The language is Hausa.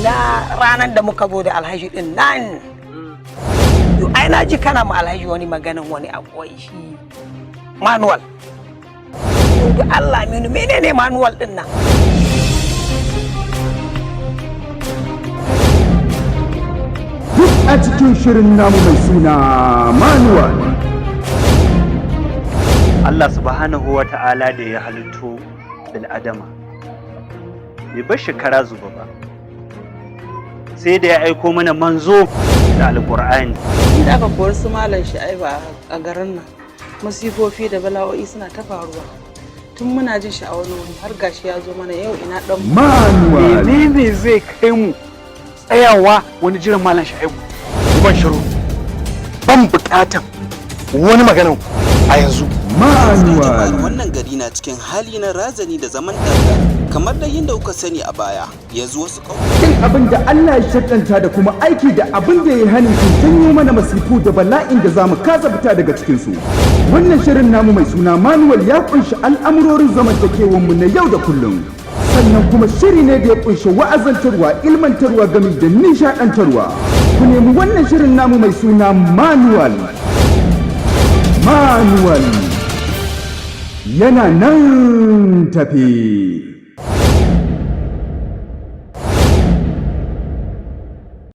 ina ranar da muka zo da alhaji din nan yo ai na ji kana ma alhaji wani maganan wani abuwai shi manual to Allah menene manual din nan duk a cikin shirin namu mai suna manual. Allah subhanahu wa ta'ala da ya halitto bil'adama bai bar shekara zuba ba sai da ya aiko mana manzo da alƙur'ani. Da aka kori su malam Sha'iba a garin nan masifofi da bala'o'i suna ta faruwa tun muna jin shi a wani wuri har gashi ya zo mana yau ina dan manual. Menene zai kai mu tsayawa wani jiran malam Sha'ibu? Ban shiru ban bukatan wani magana a yanzu. Manual. Wannan gari na cikin hali na razani da zaman ɗanɗan kamar da yadda kuka sani a baya yanzu wasu Kin abin da Allah ya shaddanta da kuma aiki da abin da ya hani sun janyo mana masifu da bala'in da zamu kasa fita daga cikin su. Wannan shirin namu mai suna manual ya kunshi al'amurorin zamantakewar mu na yau da kullum. Sannan kuma shiri ne da ya kunshi wa'azantarwa, ilmantarwa game da nishadantarwa. Ku nemi wannan shirin namu mai suna manual. Manual yana nan tafi.